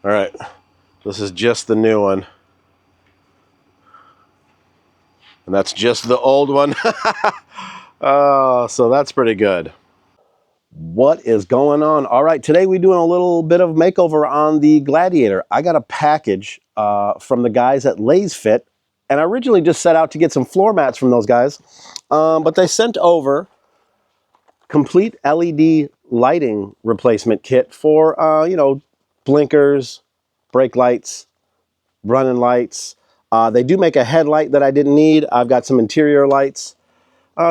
All right, this is just the new one. And that's just the old one. So that's pretty good. What is going on? All right, today we're doing a little bit of makeover on the Gladiator. I got a package from the guys at Lasfit, and I originally just set out to get some floor mats from those guys, but they sent over complete LED lighting replacement kit for, you know, blinkers, brake lights, running lights. They do make a headlight that I didn't need. I've got some interior lights.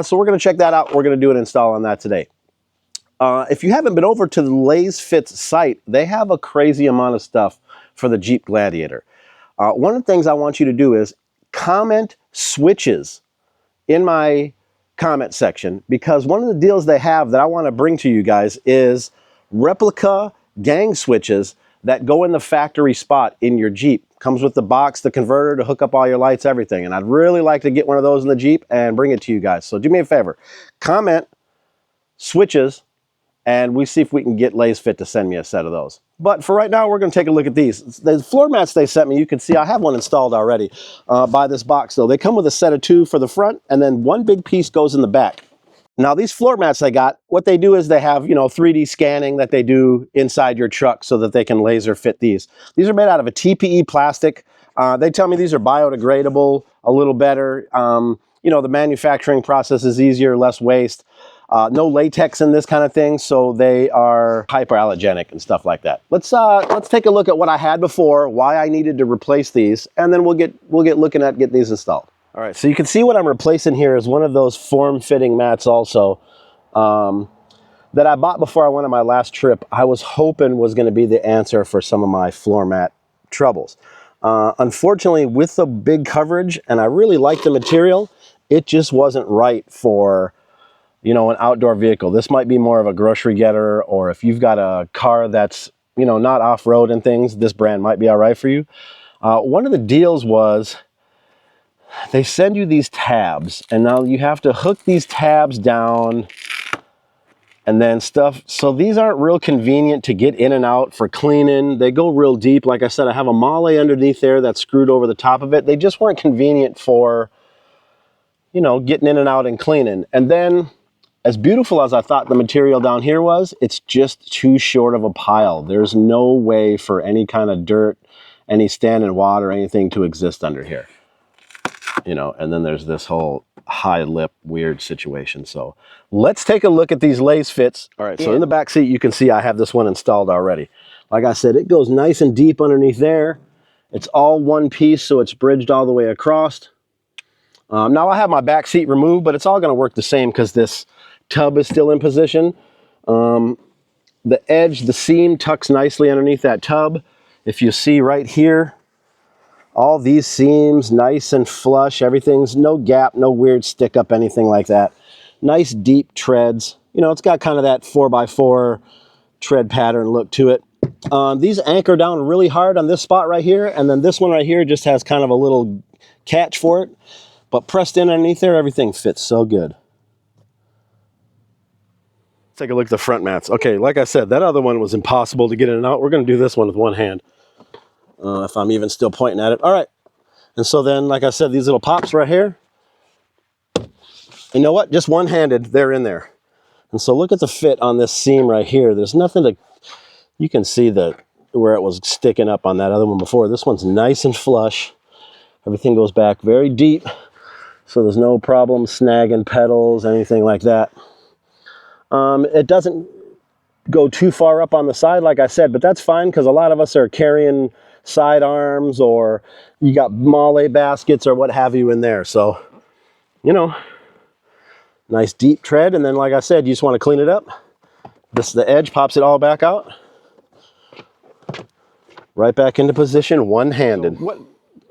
So we're going to check that out. We're going to do an install on that today. If you haven't been over to the Lasfit's site, they have a crazy amount of stuff for the JEEP Gladiator. One of the things I want you to do is comment switches in my comment section, because one of the deals they have that I want to bring to you guys is replica gang switches that go in the factory spot in your Jeep. Comes with the box, the converter to hook up all your lights, everything. And I'd really like to get one of those in the Jeep and bring it to you guys. So do me a favor, comment switches, and we see if we can get Lasfit to send me a set of those. But for right now, we're going to take a look at these. The floor mats they sent me, you can see I have one installed already by this box, though. They come with a set of 2 for the front, and then one big piece goes in the back. Now, these floor mats I got, what they do is they have, you know, 3D scanning that they do inside your truck so that they can laser fit these. These are made out of a TPE plastic. They tell me these are biodegradable a little better. You know, the manufacturing process is easier, less waste. No latex in this kind of thing, so they are hyperallergenic and stuff like that. Let's take a look at what I had before, why I needed to replace these, and then we'll get looking at getting these installed. All right, so you can see what I'm replacing here is one of those form-fitting mats also that I bought before I went on my last trip. I was hoping was going to be the answer for some of my floor mat troubles. Unfortunately, with the big coverage, and I really like the material, it just wasn't right for, you know, an outdoor vehicle. This might be more of a grocery getter, or if you've got a car that's, you know, not off-road and things, this brand might be all right for you. One of the deals was they send you these tabs, and now you have to hook these tabs down and then stuff. So these aren't real convenient to get in and out for cleaning. They go real deep. Like I said, I have a MOLLE underneath there that's screwed over the top of it. They just weren't convenient for, you know, getting in and out and cleaning. And then, as beautiful as I thought the material down here was, it's just too short of a pile. There's no way for any kind of dirt, any standing water, anything to exist under here. You know, and then there's this whole high lip weird situation. So let's take a look at these Lasfits. All right, so in the back seat, you can see I have this one installed already. Like I said, it goes nice and deep underneath there. It's all one piece, so it's bridged all the way across. Now I have my back seat removed, but it's all going to work the same because this tub is still in position. The edge, the seam tucks nicely underneath that tub. If you see right here, all these seams nice and flush. Everything's no gap, no weird stick up, anything like that. Nice deep treads. You know, it's got kind of that 4x4 tread pattern look to it. These anchor down really hard on this spot right here, and then this one right here just has kind of a little catch for it. But pressed in underneath there, everything fits so good. Take a look at the front mats. Okay, like I said, that other one was impossible to get in and out. We're going to do this one with one hand. If I'm even still pointing at it. All right. And so then, like I said, these little pops right here. You know what? Just one-handed, they're in there. And so look at the fit on this seam right here. There's nothing to... You can see where it was sticking up on that other one before. This one's nice and flush. Everything goes back very deep. So there's no problem snagging pedals, anything like that. It doesn't go too far up on the side, like I said, but that's fine because a lot of us are carrying side arms, or you got MOLLE baskets or what have you in there. So, you know, nice deep tread. And then, like I said, you just want to clean it up. The edge pops it all back out. Right back into position, one-handed.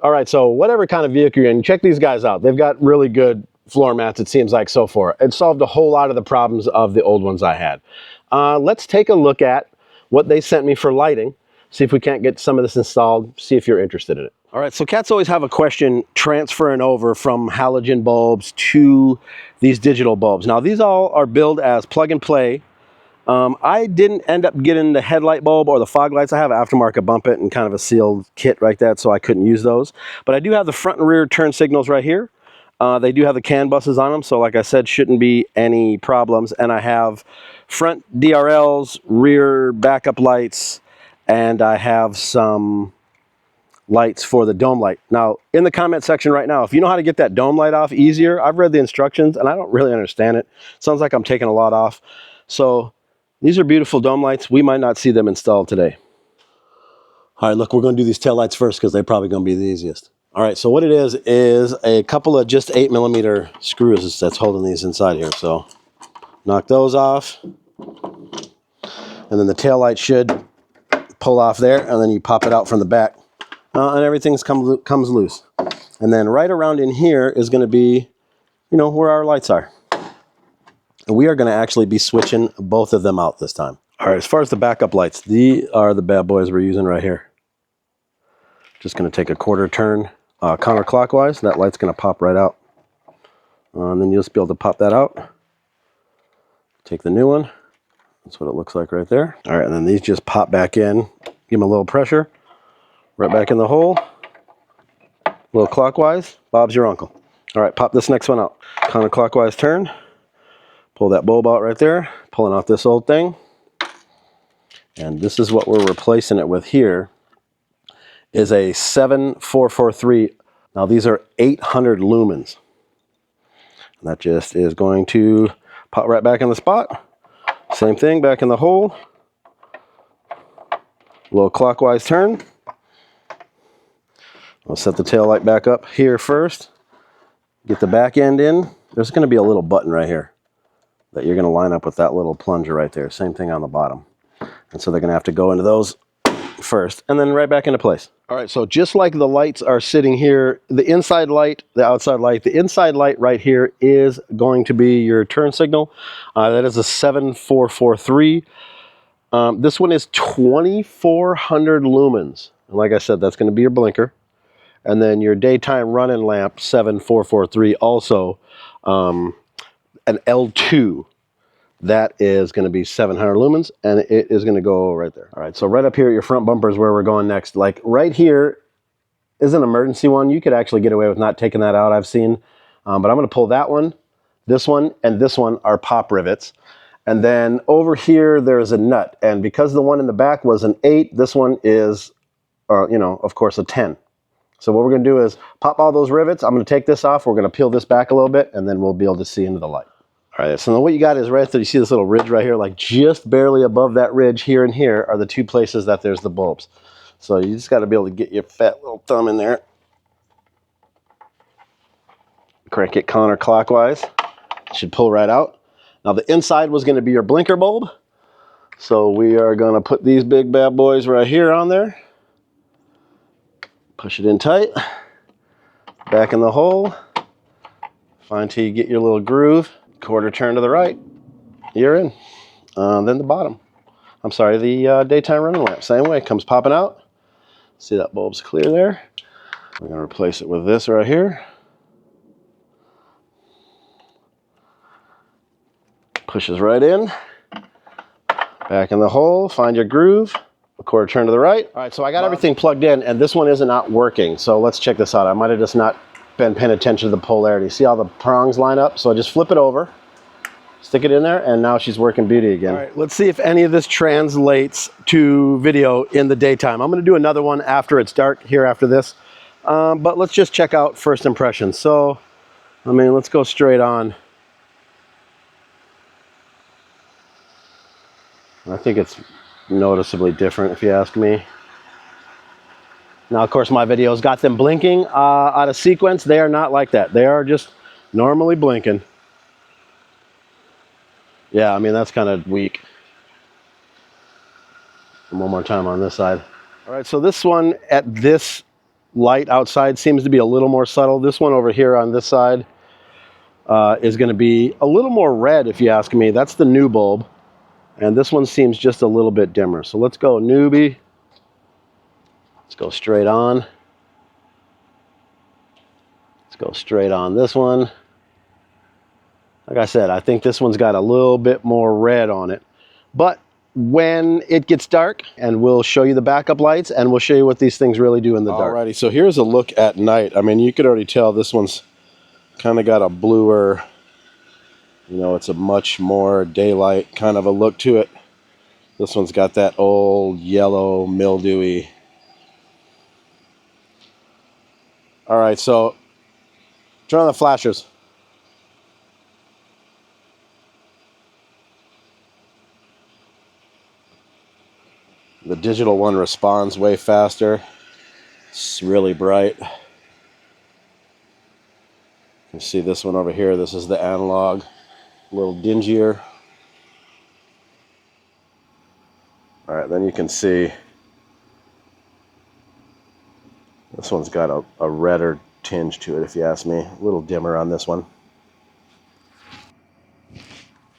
All right, so whatever kind of vehicle you're in, check these guys out. They've got really good floor mats, it seems like, so far. It solved a whole lot of the problems of the old ones I had. Let's take a look at what they sent me for lighting, see if we can't get some of this installed, see if you're interested in it. All right, so cats always have a question transferring over from halogen bulbs to these digital bulbs. Now, these all are billed as plug and play I didn't end up getting the headlight bulb or the fog lights. I have an aftermarket bump it and kind of a sealed kit like that, so I couldn't use those. But I do have the front and rear turn signals right here. They do have the CAN buses on them, so like I said, shouldn't be any problems. And I have front DRLs, rear backup lights, and I have some lights for the dome light. Now, in the comment section right now, if you know how to get that dome light off easier, I've read the instructions and I don't really understand it. Sounds like I'm taking a lot off. So these are beautiful dome lights. We might not see them installed today. All right, look, we're going to do these tail lights first because they're probably going to be the easiest. All right, so what it is a couple of just 8mm screws that's holding these inside here. So knock those off. And then the tail light should pull off there, and then you pop it out from the back. And everything comes loose. And then right around in here is going to be, you know, where our lights are. And we are going to actually be switching both of them out this time. All right, as far as the backup lights, these are the bad boys we're using right here. Just going to take a quarter turn counterclockwise. That light's going to pop right out. And then you'll just be able to pop that out. Take the new one. That's what it looks like right there. All right, and then these just pop back in. Give them a little pressure. Right back in the hole. A little clockwise. Bob's your uncle. All right, pop this next one out. Counterclockwise turn. Pull that bulb out right there. Pulling off this old thing. And this is what we're replacing it with here. Is a 7443. Now these are 800 lumens. And that just is going to pop right back in the spot. Same thing, back in the hole. A little clockwise turn. I'll set the tail light back up here first. Get the back end in. There's going to be a little button right here that you're going to line up with that little plunger right there. Same thing on the bottom. And so they're going to have to go into those first and then right back into place. All right, so just like the lights are sitting here, the inside light, the outside light, the inside light right here is going to be your turn signal. That is a 7443. This one is 2400 lumens. And like I said, that's going to be your blinker. And then your daytime running lamp, 7443, also an L2. That is going to be 700 lumens, and it is going to go right there. All right, so right up here at your front bumper is where we're going next. Like right here is an emergency one. You could actually get away with not taking that out, I've seen. But I'm going to pull that one, and this one are pop rivets. And then over here, there's a nut. And because the one in the back was an 8, this one is, you know, of course, a 10. So what we're going to do is pop all those rivets. I'm going to take this off. We're going to peel this back a little bit, and then we'll be able to see into the light. All right, so now what you got is right there, you see this little ridge right here, like just barely above that ridge here and here are the two places that there's the bulbs. So you just got to be able to get your fat little thumb in there. Crank it counterclockwise. It should pull right out. Now the inside was going to be your blinker bulb. So we are going to put these big bad boys right here on there. Push it in tight. Back in the hole. Find till you get your little groove. Quarter turn to the right. You're in. Then the bottom. I'm sorry, the daytime running lamp. Same way, comes popping out. See that bulb's clear there. We're going to replace it with this right here. Pushes right in. Back in the hole, find your groove. A quarter turn to the right. All right, so I got everything plugged in, and this one isn't not working. So let's check this out. I might have just not been paying attention to the polarity. See how the prongs line up? So I just flip it over, stick it in there, and now she's working beauty again. All right, let's see if any of this translates to video in the daytime. I'm going to do another one after it's dark here after this. But let's just check out first impressions. So, I mean, let's go straight on. I think it's noticeably different if you ask me. Now, of course, my videos got them blinking out of sequence. They are not like that. They are just normally blinking. Yeah, I mean, that's kind of weak. And one more time on this side. All right, so this one at this light outside seems to be a little more subtle. This one over here on this side is going to be a little more red, if you ask me. That's the new bulb. And this one seems just a little bit dimmer. So let's go newbie. Let's go straight on. Let's go straight on this one. Like I said, I think this one's got a little bit more red on it. But when it gets dark, and we'll show you the backup lights, and we'll show you what these things really do in the dark. Alrighty, so here's a look at night. I mean, you could already tell this one's kind of got a bluer, you know, it's a much more daylight kind of a look to it. This one's got that old yellow, mildewy. Alright, so turn on the flashers. The digital one responds way faster. It's really bright. You see this one over here, this is the analog, a little dingier. Alright, then you can see this one's got a redder tinge to it, if you ask me. A little dimmer on this one.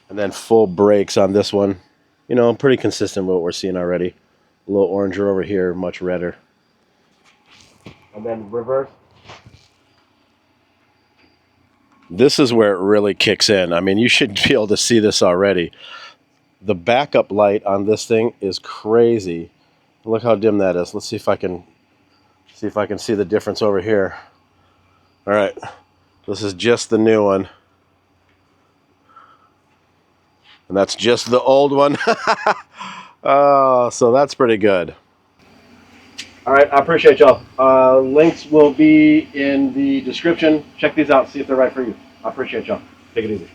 And then full brakes on this one. You know, pretty consistent with what we're seeing already. A little oranger over here, much redder. And then reverse. This is where it really kicks in. I mean, you should be able to see this already. The backup light on this thing is crazy. Look how dim that is. Let's see if I can see the difference over here. All right, this is just the new one. And that's just the old one. Oh, so that's pretty good. All right, I appreciate y'all. Links will be in the description. Check these out, see if they're right for you. I appreciate y'all. Take it easy.